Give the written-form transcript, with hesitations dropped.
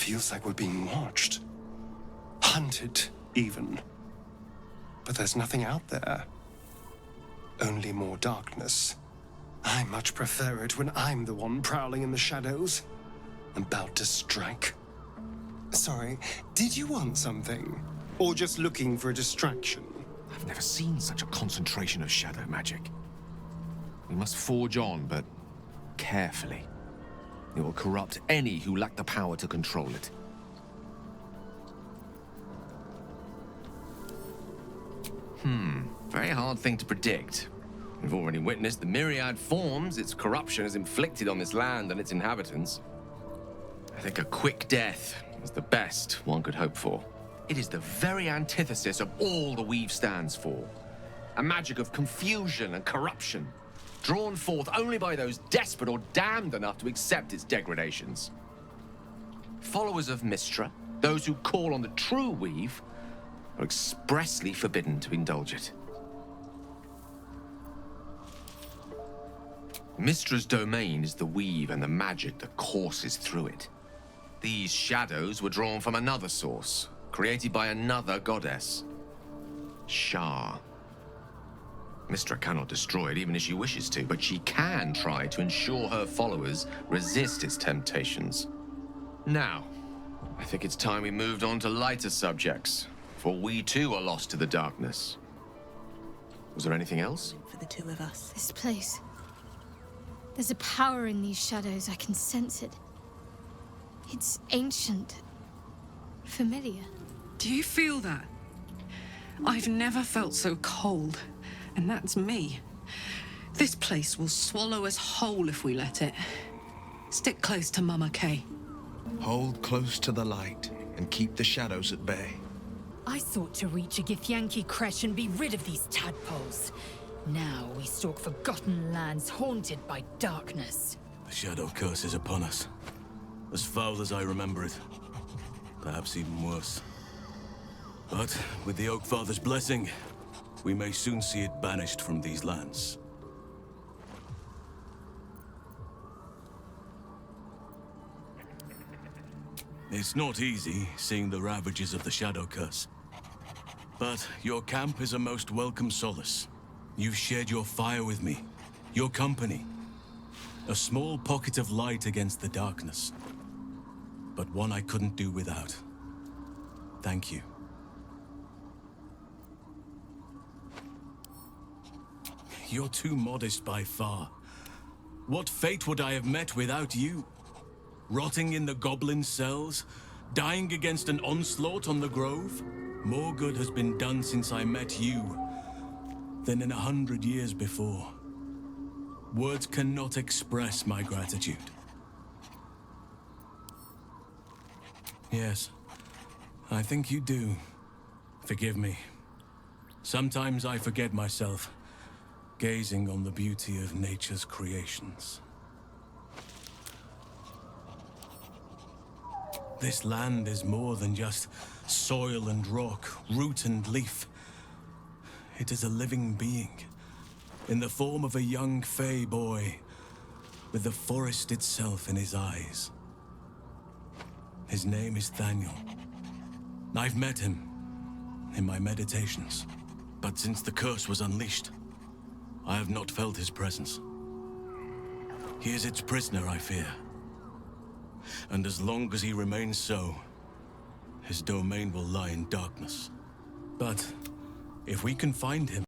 feels like we're being watched. Hunted, even. But there's nothing out there. Only more darkness. I much prefer it when I'm the one prowling in the shadows, about to strike. Sorry, did you want something? Or just looking for a distraction? I've never seen such a concentration of shadow magic. We must forge on, but carefully. It will corrupt any who lack the power to control it. Very hard thing to predict. We've already witnessed the myriad forms its corruption has inflicted on this land and its inhabitants. I think a quick death is the best one could hope for. It is the very antithesis of all the Weave stands for. A magic of confusion and corruption, drawn forth only by those desperate or damned enough to accept its degradations. Followers of Mystra, those who call on the true Weave, are expressly forbidden to indulge it. Mystra's domain is the Weave and the magic that courses through it. These shadows were drawn from another source, created by another goddess, Shah. Mystra cannot destroy it even if she wishes to, but she can try to ensure her followers resist its temptations. Now, I think it's time we moved on to lighter subjects, for we too are lost to the darkness. Was there anything else? For the two of us. This place. There's a power in these shadows. I can sense it. It's ancient. Familiar. Do you feel that? I've never felt so cold, and that's me. This place will swallow us whole if we let it. Stick close to Mama Kay. Hold close to the light and keep the shadows at bay. I thought to reach a Githyanki creche and be rid of these tadpoles. Now we stalk forgotten lands haunted by darkness. The shadow curse is upon us. As foul as I remember it. Perhaps even worse. But with the Oak Father's blessing, we may soon see it banished from these lands. It's not easy seeing the ravages of the shadow curse. But your camp is a most welcome solace. You've shared your fire with me, your company. A small pocket of light against the darkness. But one I couldn't do without. Thank you. You're too modest by far. What fate would I have met without you? Rotting in the goblin cells? Dying against an onslaught on the grove? More good has been done since I met you than in 100 years before. Words cannot express my gratitude. Yes, I think you do. Forgive me. Sometimes I forget myself, gazing on the beauty of nature's creations. This land is more than just soil and rock, root and leaf. It is a living being, in the form of a young Fey boy, with the forest itself in his eyes. His name is Thaniel. I've met him in my meditations, but since the curse was unleashed, I have not felt his presence. He is its prisoner, I fear. And as long as he remains so, his domain will lie in darkness. But if we can find him,